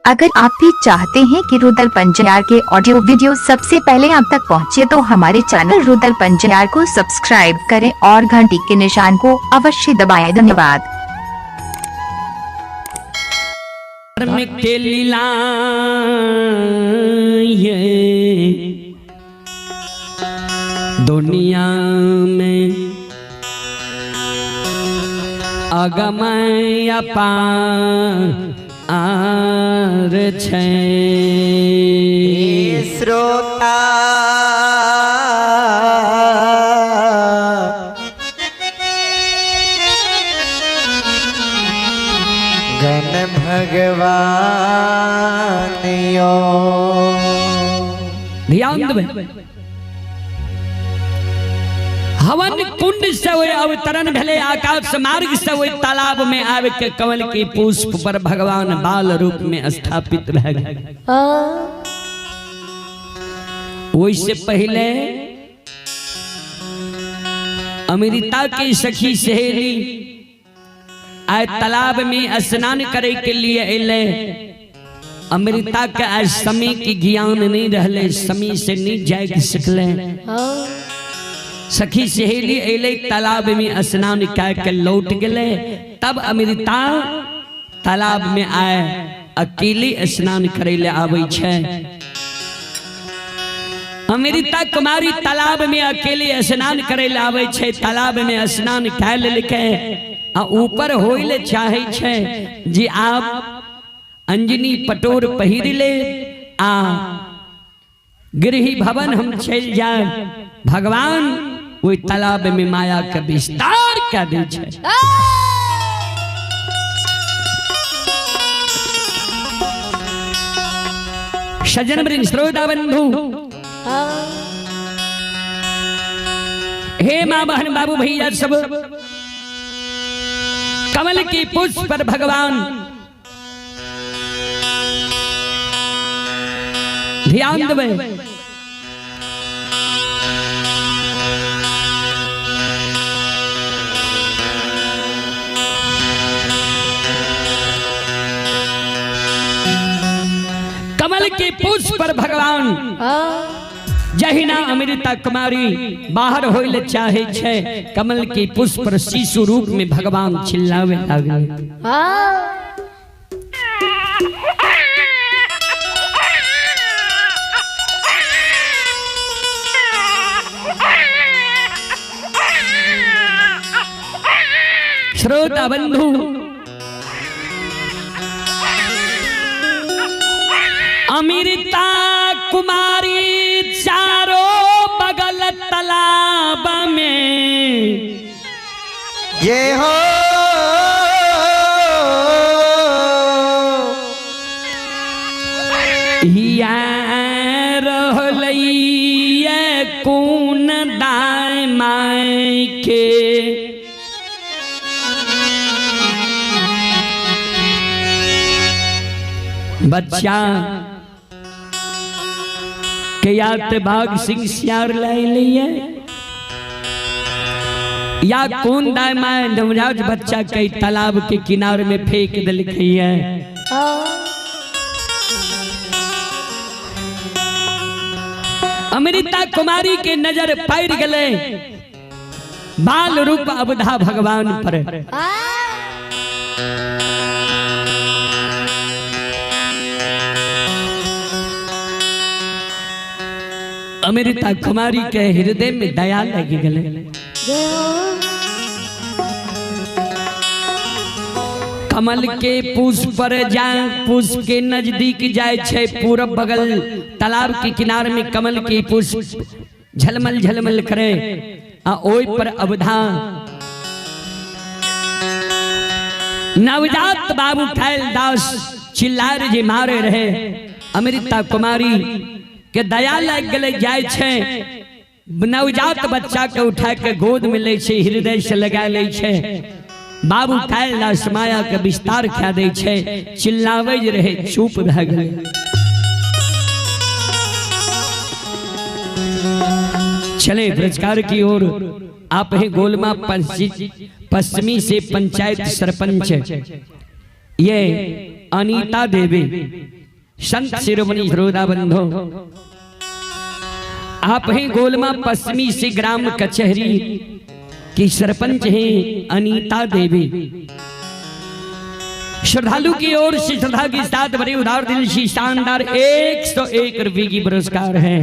अगर आप भी चाहते हैं कि रुदल पंजयार के ऑडियो वीडियो सबसे पहले आप तक पहुंचे तो हमारे चैनल रुदल पंजयार को सब्सक्राइब करें और घंटी के निशान को अवश्य दबाएं। धन्यवाद। के लीला ये दुनिया में अगमय अपार छै श्रोता गण भगवान यो ध्यान देवे। हवन कुंड से हुए अवतरण भले आकाश मार्ग से हुए तालाब में आवे के कमल के पुष्प पर भगवान बाल रूप में स्थापित रह गए। वैसे पहले अमृता की सखी सहेली आए तालाब में स्नान करे के लिए अले। अमृता के आज समय की ज्ञान नहीं रहले, समय से नहीं जाए सकले। सखी सहेली अले तालाब में स्नान करके लौट गए। तब अमृता तालाब में आए अकेले स्नान करे ले आवे छे। अमृता कुमारी तालाब में अकेले स्नान करे ले आवे छे। तालाब में स्नान कर लेके ऊपर होइले चाहे छे जी आप अंजनी पटोर पहिर ले आ गृही भवन हम चल जाए। भगवान वो तालाब में माया का विस्तार कर दे छे। सज्जन वृंद श्रोता बंधु, हे माँ बहन बाबू भैया सब, कमल की पुष्प पर भगवान ध्यान देवे। कमल के पुष्प पर भगवान जहिना अमृता कुमारी बाहर होइले चाहे छे, कमल के पुष्प पर शिशु रूप में भगवान चिल्लावे लागले। श्रोता बंधु, अमृता कुमारी चारों बगल तालाब में ये हो रहलैये कौन दाय माय के। बच्चा के याद भाग सिंह सियार लाई लिए या कौन दाय माय नवजात बच्चा के तालाब के किनारे में फेंक दिल है। अमृता कुमारी के नजर पैर गले बाल रूप अवधा भगवान पर। अमृता कुमारी के हृदय में दया लगी गले। कमल के पुष्प पर जाए, पुष्प के नजदीक जाए छे। पूरब बगल तालाब के किनारे में कमल के पुष्प झलमल झलमल करे। ओई पर अवधा नवजात बाबू खैल दास चिल्लार जे मारे रहे। अमृता कुमारी के दया लग गले जाए छे। नवजात बच्चा के उठा के गोद में ले छे, हृदय से लगा ले छे। बाबू कैलाश माया के विस्तार खा दे छे। चिल्लावे रहे, चुप रह गए। चले पुरस्कार की ओर। आप हैं गोलमा पश्चिमी से पंचायत सरपंच ये अनीता देवी। संत शिरोमणि श्रोता बंधो, आप हैं गोलमा पश्चिमी से ग्राम कचहरी की सरपंच हैं अनीता देवी। श्रद्धालु की ओर से श्रद्धा के साथ बड़े उदार दिल से शानदार 101 रुपये की पुरस्कार है।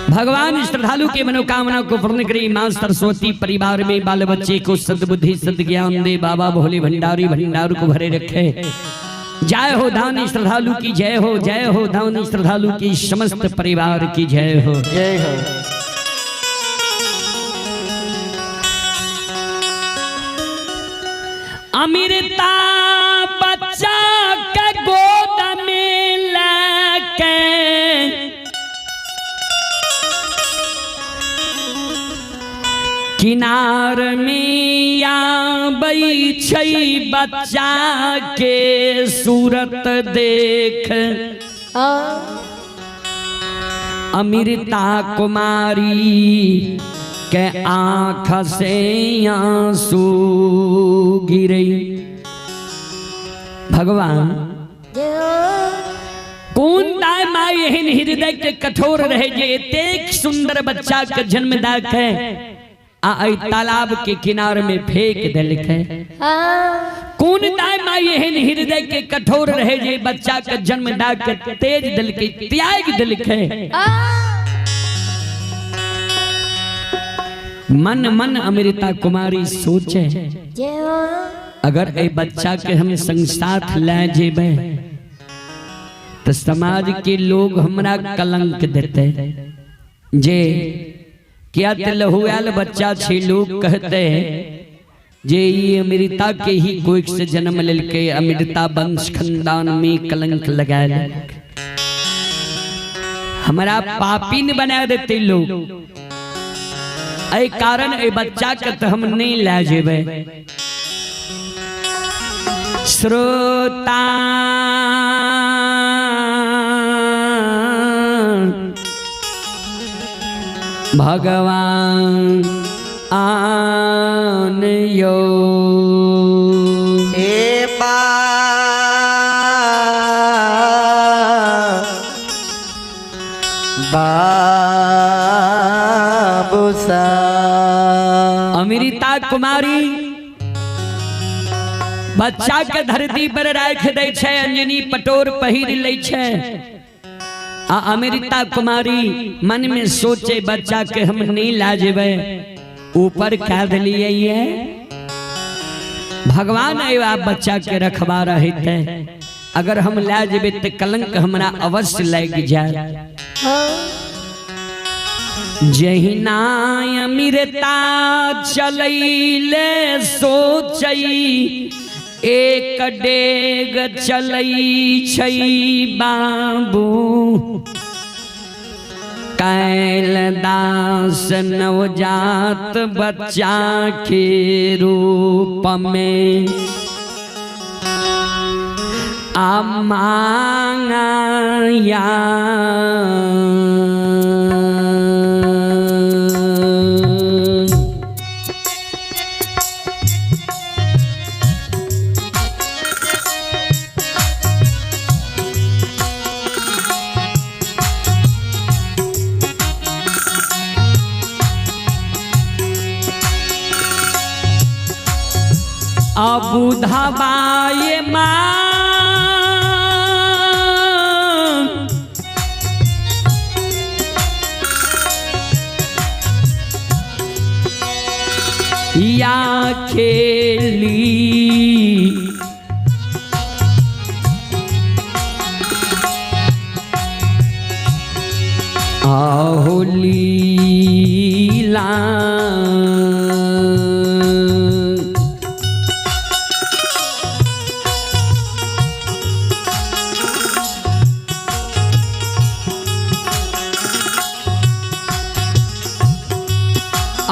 भगवान श्रद्धालु के मनोकामना को पूर्ण करे। मां सरस्वती परिवार में बाल बच्चे को सद्बुद्धि सद्ज्ञान दे। बाबा भोले भंडारी भंडार को भरे रखे। जय हो दानी श्रद्धालु की जय हो, जय हो दानी श्रद्धालु की समस्त परिवार की जय हो, जय हो। अमृता बच्चा के गोद में लेके किनार में आबै छै बच्चा के सूरत देख। अमृता कुमारी के आँख से आंसू गिरे। भगवान कौन दाय माँ एहन हृदय के कठोर रहे जे एतेक सुंदर बच्चा के जन्म दाके आई तालाब के किनार में फेंक दिलके। कौन दाय माँ एहन हृदय के कठोर रहे जे बच्चा के जन्म दाके तेज दिल के त्याग दिलके। मन मन अमृता कुमारी सोचे अगर ए बच्चा के हम संग साथ ले जेबे तो समाज के लोग हमरा कलंक देते। जे क्या लहुआल बच्चा छे लोग कहते जे ये अमृता के ही कोई से जन्म लेके अमृता वंश खानदान में कलंक लगा ले। हमारा पापी न बना देते लोग। ऐ कारण ए बच्चा के तो हम नहीं ले जेबे। श्रोता भगवान आन यो ए बाबूसा। अमृता कुमारी बच्चा के धरती पर राख दे छे। अंजनी पटोर पहिर ले छे। अमृता कुमारी मन में सोचे बच्चा के हम नहीं ला जेबे। ऊपर कह दिलिए ये भगवान आप बच्चा के रखवा रहे थे। अगर हम ला जेबे तो कलंक हमरा अवश्य लग जाए। जहिना अमृता चलैले सोचई एक डेग चलई छै बाबू। कैलदास नवजात बच्चा के रूप में मांगाया। अबुधबाए माँ या खेली आहोलीला। आ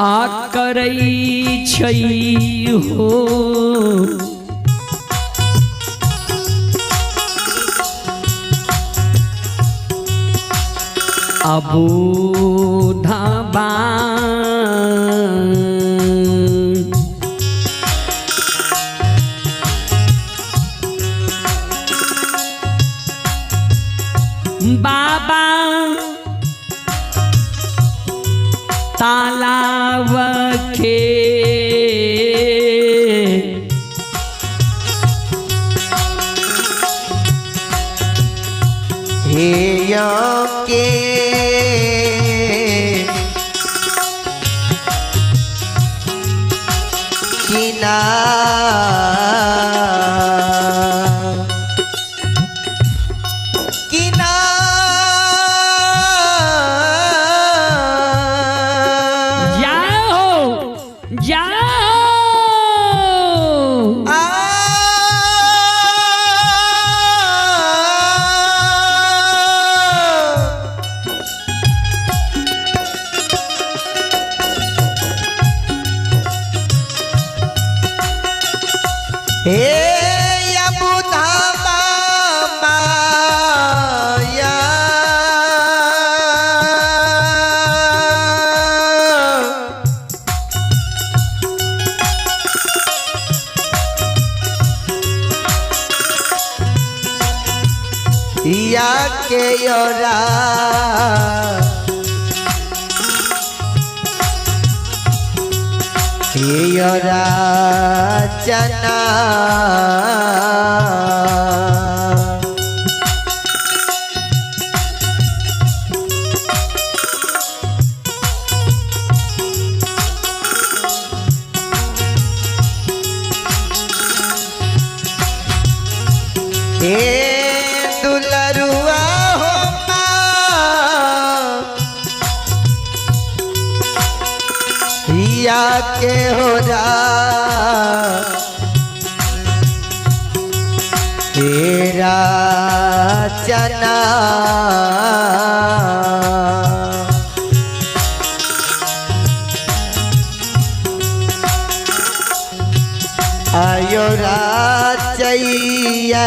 करई छई हो अबुधबा। बाबा तालाब के हियों के या के योरा योरा चना दुलरुआ हो या के हो जा तेरा चना आयो राचैया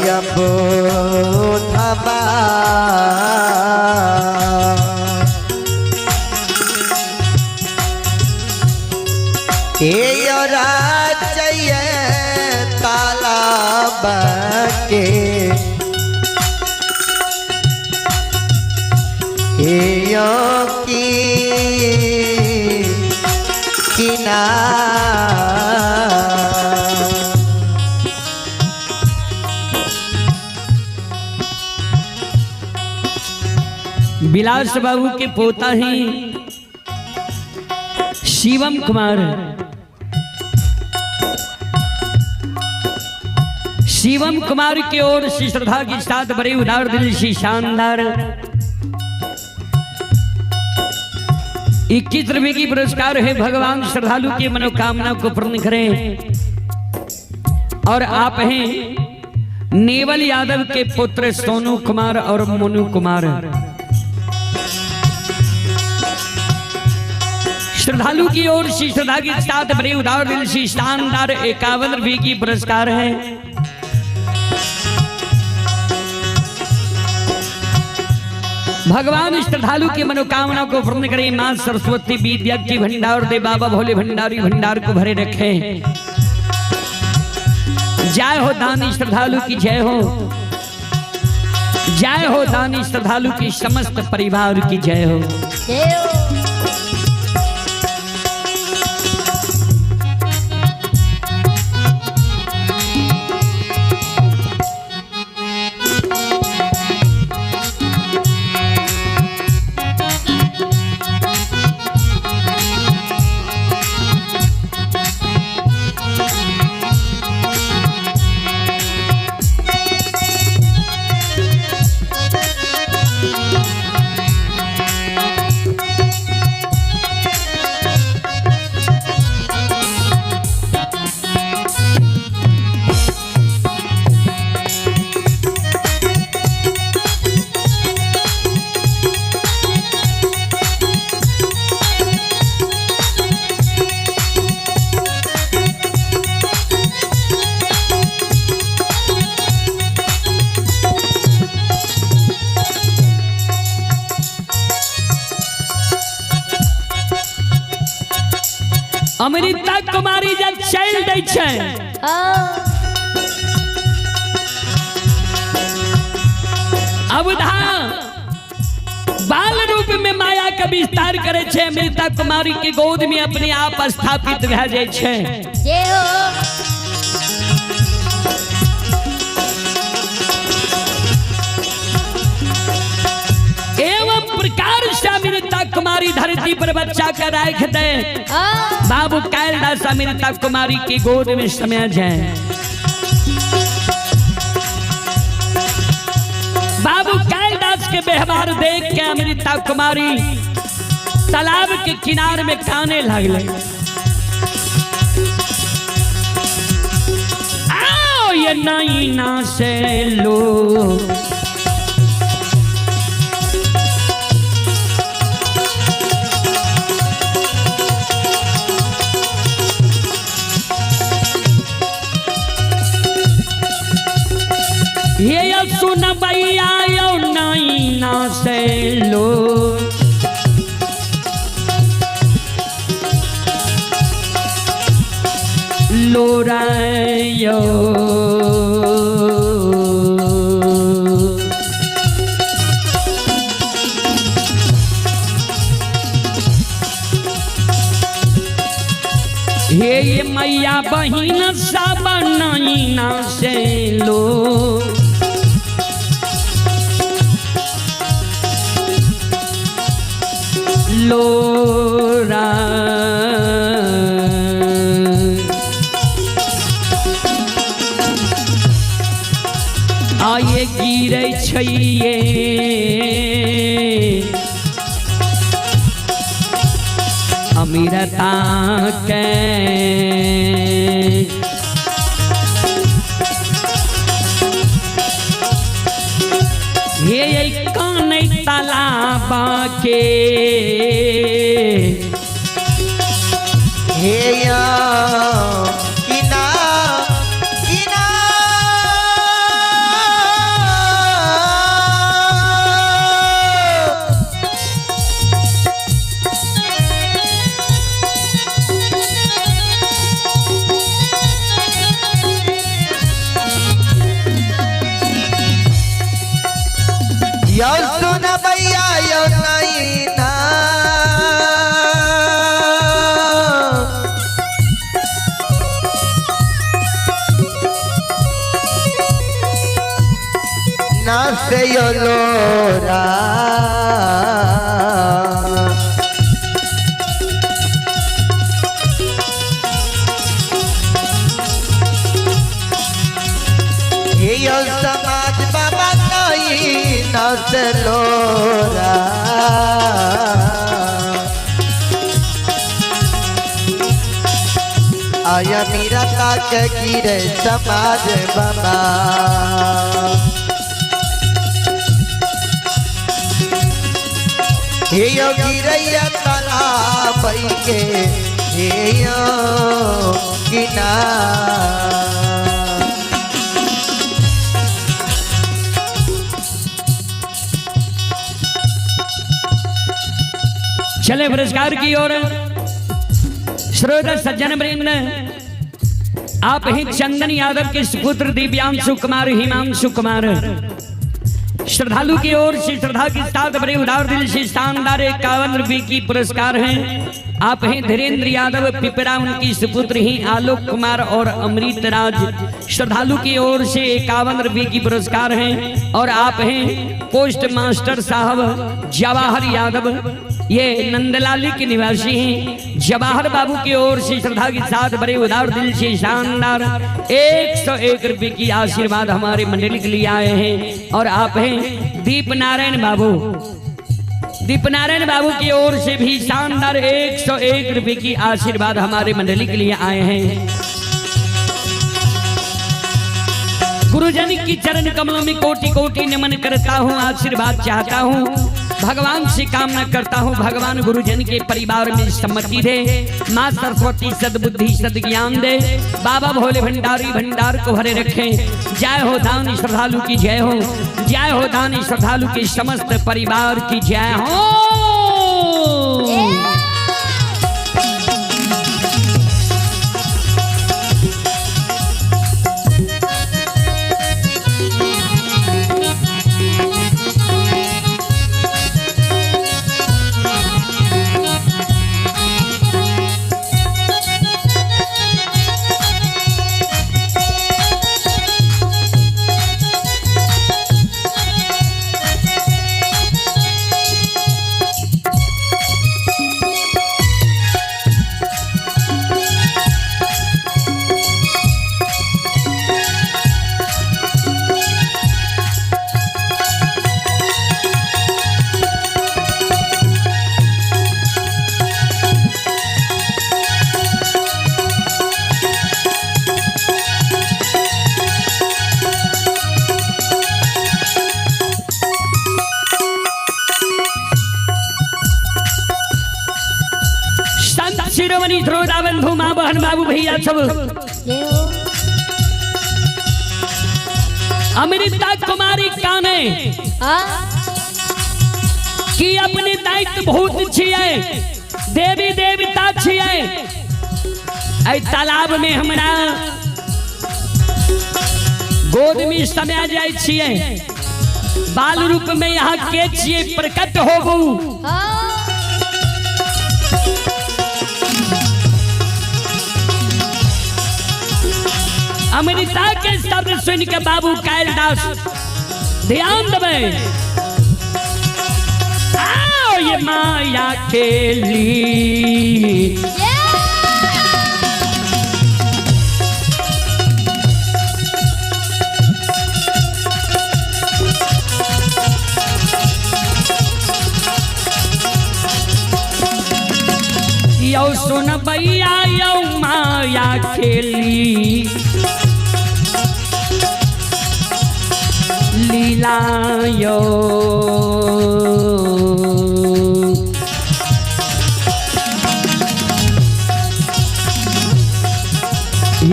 या बोधबा यो राचैया तालाब के यो की बिलास बाबू के पोता ही शिवम कुमार। शिवम कुमार की ओर से श्रद्धा के साथ बड़े उदार दिल से शानदार 21 रुपए की पुरस्कार है। भगवान श्रद्धालु की मनोकामना को पूर्ण करें। और आप हैं नेवल यादव के पुत्र सोनू कुमार और मोनू कुमार। श्रद्धालु की ओर से श्रद्धा के साथ बड़े उदार दिल से शानदार 51 रुपए की पुरस्कार है। भगवान श्रद्धालु की मनोकामना को पूर्ण करें। मां सरस्वती विद्या की भंडार दे, बाबा भोले भंडारी भंडार को भरे रखे। जय हो दानी श्रद्धालु की जय हो। जय हो दानी श्रद्धालु की समस्त परिवार की जय हो। अमृता कुमारी जब चल दै छै अवधा बाल रूप में माया का विस्तार करे छे। अमृता कुमारी के गोद में अपने आप स्थापित भए जाय छै। एवं प्रकार से अमृता कुमारी धरती पर बच्चा का राख दे। बाबू कैलाश अमृता कुमारी की गोद में समय जाए। बाबू कैलाश के व्यवहार देख के अमृता कुमारी तालाब के किनारे में काने लगले। आओ ये नैना से लो ये सुन भैया यो नैना से लो लो रायो ये मैया बहिन सब नैना से लो लोरा आये गिरे छइये अमृता के ये कान तालाब के हे या किना किना यो सुन भैया यो नैना ना से यो लोरा ये यो समाज बाबा नैना से लोरा आया मीरा ताक गिरे समाज बाबा हे यो गिरैया तालाब के हे यो किना चले पुरस्कार की ओर। श्रोता सज्जन वृंद, आप ही चंदन यादव के सुपुत्र दिव्यांशु कुमार हिमांशु कुमार श्रद्धालु की ओर से श्रद्धा के साथ बड़े उदार दिल से शानदार 51 रुपये की पुरस्कार हैं। आप हैं धीरेन्द्र यादव पिपरा, उनकी सुपुत्र ही आलोक कुमार और अमृत राज। श्रद्धालु की ओर से 51 रुपये की पुरस्कार हैं। और आप हैं पोस्ट मास्टर साहब जवाहर यादव, ये नंदलाली के निवासी हैं। जवाहर बाबू की ओर से श्रद्धा के साथ बड़े उदार दिल से शानदार 101 रुपये की आशीर्वाद हमारे मंडली के लिए आए हैं। और आप हैं दीप नारायण बाबू, दीप नारायण बाबू की ओर से भी शानदार 101 रुपये की आशीर्वाद हमारे मंडली के लिए आए हैं। गुरुजन की चरण कमलों में कोटि कोटि नमन करता हूँ, आशीर्वाद चाहता हूँ, भगवान से कामना करता हूँ भगवान गुरुजन के परिवार में सम्मति दे, माँ सरस्वती सद्बुद्धि सद्ज्ञान दे, बाबा भोले भंडारी भंडार को भरे रखें। जय हो दानी श्रद्धालु की जय हो, जय हो दानी श्रद्धालु के समस्त परिवार की जय हो। शिरोमणि श्रोता बंधु माँ बहन बाबू भैया सब अमृता कुमारी काने कि अपने दायित्व बहुत छिए देवी देवता छिए ऐ तालाब में हमरा गोद में समय जाय छिए बाल रूप में यहाँ के छिए प्रकट होबू अमृता के शब्द सुन के बाबू कैलाश ध्यान देवे आओ ये माया खेली यो सुन भैया यो माया खेली लीला यो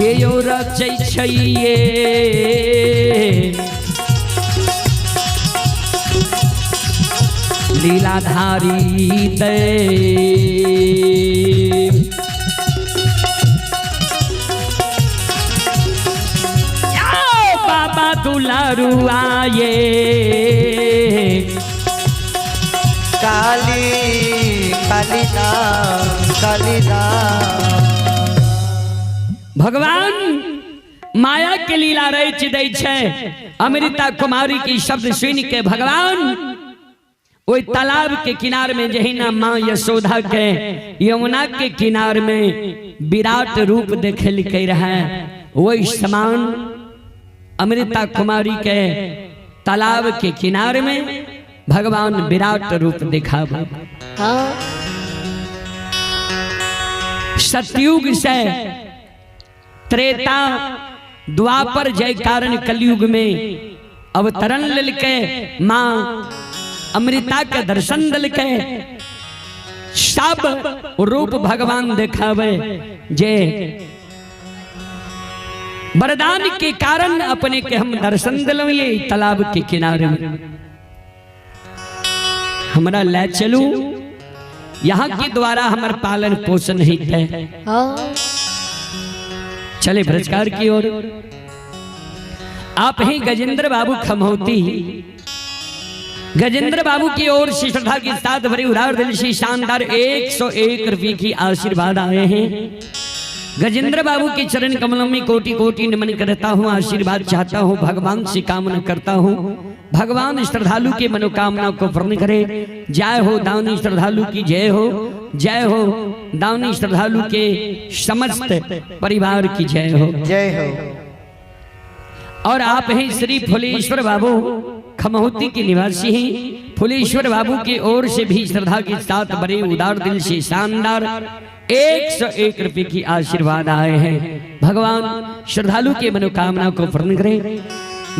ये यो रचै छैये लीलाधारी ते बाबा दुलारू आए काली कालिदा कालिदा भगवान माया के लीला रच दै छै अमृता कुमारी की शब्द सुन के भगवान ओई तालाब के किनार में जहिना माँ यशोदा के यमुना के किनार में विराट रूप देखल के रहे वही समान अमृता कुमारी के तालाब के किनारे में भगवान विराट रूप दिखावे सतयुग से त्रेता द्वापर जय कारण कलयुग में अवतरण लेके माँ अमृता के दर्शन दिलके सब रूप भगवान दिखावे जे वरदान के कारण अपने के हम दर्शन दिलवे तालाब के किनारे में हमरा ले चलू यहाँ के द्वारा हमार पालन पोषण ही है चले भ्रष्टाचार की ओर आप ही गजेंद्र बाबू खमौती गजेंद्र बाबू की ओर से श्रद्धा के साथ भरे उदार दिल से शानदार 101 रुपये की आशीर्वाद आए हैं गजेंद्र बाबू के चरण कमलों में कोटि कोटि नमन करता हूँ आशीर्वाद चाहता हूँ भगवान से कामना करता हूँ भगवान श्रद्धालु के मनोकामना को पूर्ण करे जय हो दानी श्रद्धालु की जय हो दानी श्रद्धालु के समस्त परिवार की जय हो और आप हैं श्री फुलेश्वर बाबू खमौती के निवासी हैं फुलेश्वर बाबू की ओर से भी श्रद्धा के साथ बड़े उदार दिल से शानदार 101 रुपये की आशीर्वाद आए हैं भगवान श्रद्धालु के मनोकामना को पूर्ण करें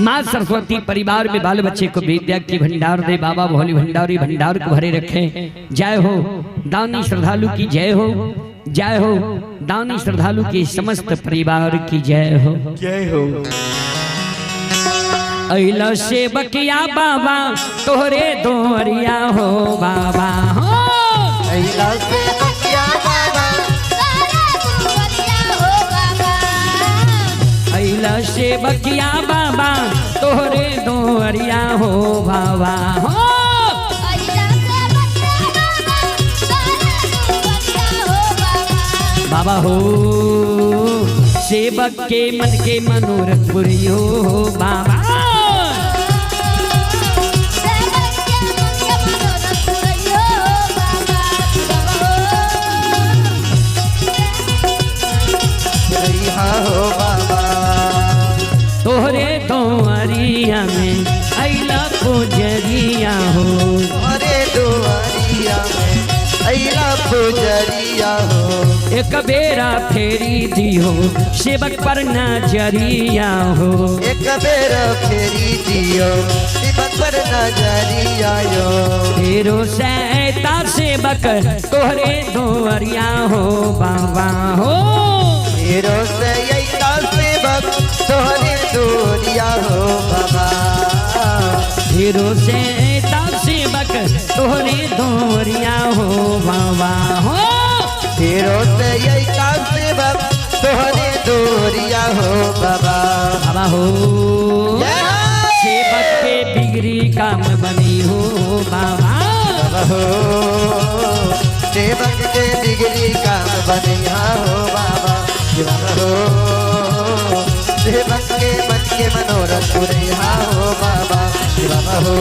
माँ सरस्वती परिवार में बाल बच्चे को विद्या की भंडार दे बाबा भोले भंडारी भंडार को भरे रखे जय हो दानी श्रद्धालु की जय हो दानी श्रद्धालु के समस्त परिवार की जय हो अइला सेवकिया बाबा तोहरे दोरिया हो बाबा हो अइला सेवकिया बाबा अइला सेवकिया बाबा तोहरे दोरिया हो बाबा हो बाबा हो सेवक के मन के मनोरथ पूरी हो बाबा हो बाबा तोहरे दोरिया में अइला पुजरिया हो अरे दुआरिया में अइला पुजरिया हो एक बेरा फेरी दी हो सेवक पर नजरिया हो एक बेर फेरी दियो सेवक पर नजरिया यो तेरो सैता से सेवक तोहरे दोरिया हो बाबा हो। हीरो से का सेवक तोहरे दोरिया हो बाबा। हीरो से सेवक तोहरे दोरिया हो बाबा हो। हीरो से का सेवक तोहरे दोरिया हो बाबा। बाबा हो सेवक के बिगड़ी काम बनी हो बाबा। बाबा हो सेवक के बिगड़ी काम बनिया हो बाबा। बाबा हो सेवक के मन के मनोरथ पुरैया हो बाबा। बाबा हो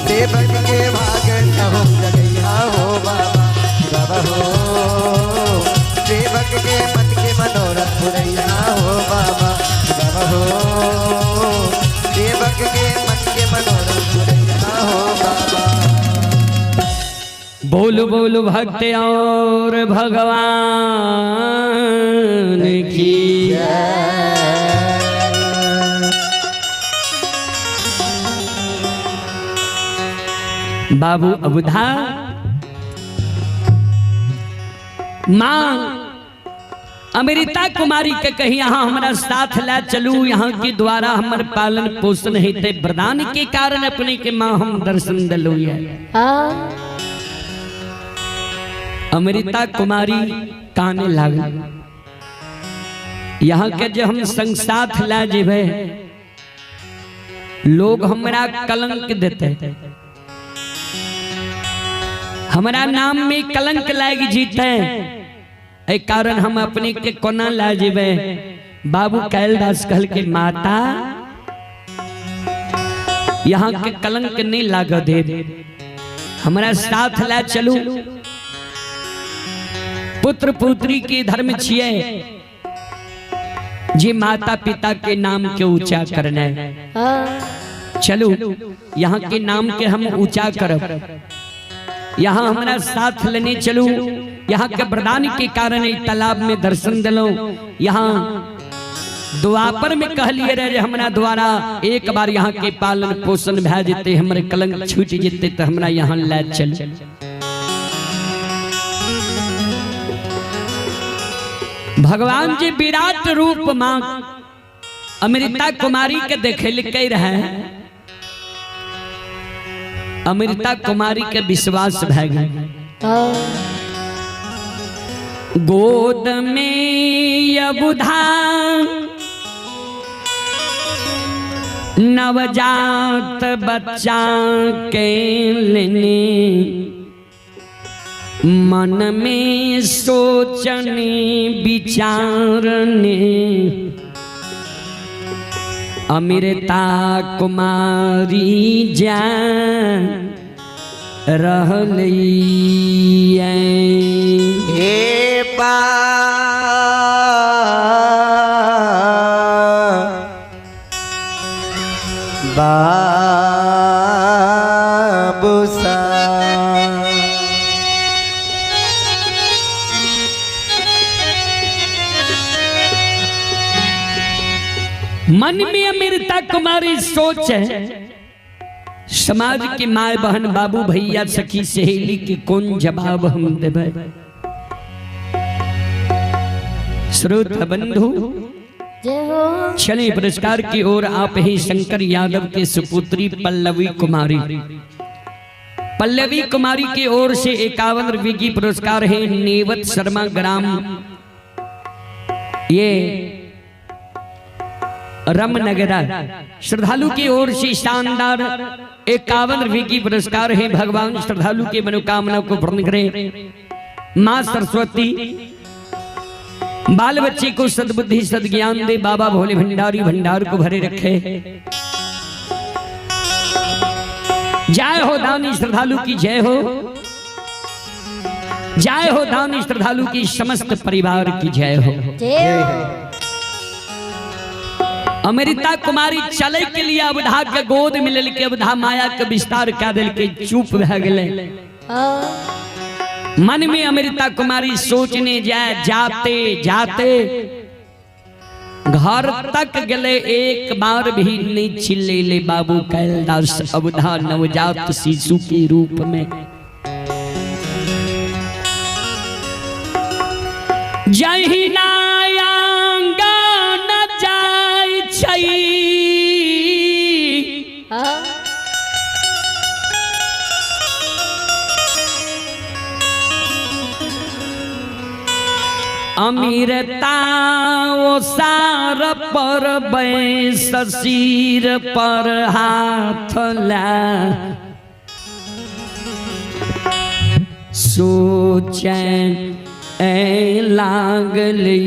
सेवक के भाग हो जगैया हो बाबा। बाबा हो सेवक के मन के मनोरथ पुरैया हो बाबा। बाबा हो सेवक के मन के मनोरथ पुरैया हो बाबा। बोल बोल भक्त और भगवान की बाबू अबुधा माँ अमृता कुमारी के कही यहाँ हमारा साथ ला चलू। यहाँ के द्वारा हमारे पालन पोषण हेते वरदान के कारण अपने के माँ हम दर्शन दिलू। अमृता कुमारी काने लागल। यहाँ के जो हम संग साथ ला जेबे लोग हमरा कलंक देते, हमारा नाम में कलंक लाग जीते। ए कारण हम अपने के कोना ला जेबे। बाबू कैलदास कहल के माता यहाँ के कलंक नहीं लाग दे, हमारा साथ ला चलू। पुत्र पुत्री के धर्म छिए जे माता पिता के नाम के ऊंचा करना है। चलो यहाँ के नाम के हम ऊंचा करब। यहाँ हमारा साथ लेने चलू। यहाँ के वरदान के कारण तालाब में दर्शन दिलो। यहाँ द्वापर में कहलिए रहे हमारा द्वारा एक बार यहाँ के पालन पोषण भै जेते, हमारे कलंक छूट जेते तो हमरा यहाँ ले चल। भगवान जी विराट रूप मां अमृता कुमारी के देखे लिखे रहे। अमृता कुमारी के विश्वास भै गए। गोद में अबुधा नवजात बच्चा के लेने, मन में सोचने विचारने, अमृता कुमारी जान रहली हे बाबू सा मन में अमृता कुमारी सोच है। समाज के माए बहन बाबू भैया सखी सहेली के कौन जवाब हम देबे। श्रोता बंधु चले पुरस्कार की ओर आप ही शंकर यादव के सुपुत्री पल्लवी कुमारी। पल्लवी कुमारी की ओर से 51 रुपये की पुरस्कार है। नेवत शर्मा ग्राम ये रमनगरा श्रद्धालु की ओर से शानदार 51 रुपये की पुरस्कार है। भगवान श्रद्धालु के मनोकामना को पूर्ण करे। मां सरस्वती बाल बच्चे को सद्बुद्धि सद्ज्ञान दे। बाबा भोले भंडारी भंडार को भरे रखे। जय हो दानी श्रद्धालु की जय हो। जय हो दानी श्रद्धालु की समस्त परिवार की जय हो। अमृता कुमारी चले के लिए अवधा के गोद में लेल के अवधा माया के विस्तार कर दिल के चुप रह गए। मन में अमृता कुमारी सोचने जाते जाते घर तक गले। एक बार भी नहीं चिल्ले ले बाबू कैलाश अवधा नवजात शिशु के रूप में। जहिना आंगन जाय छै अमीरता ओ सार पर बैस सिर पर हाथ ला सोचें लागली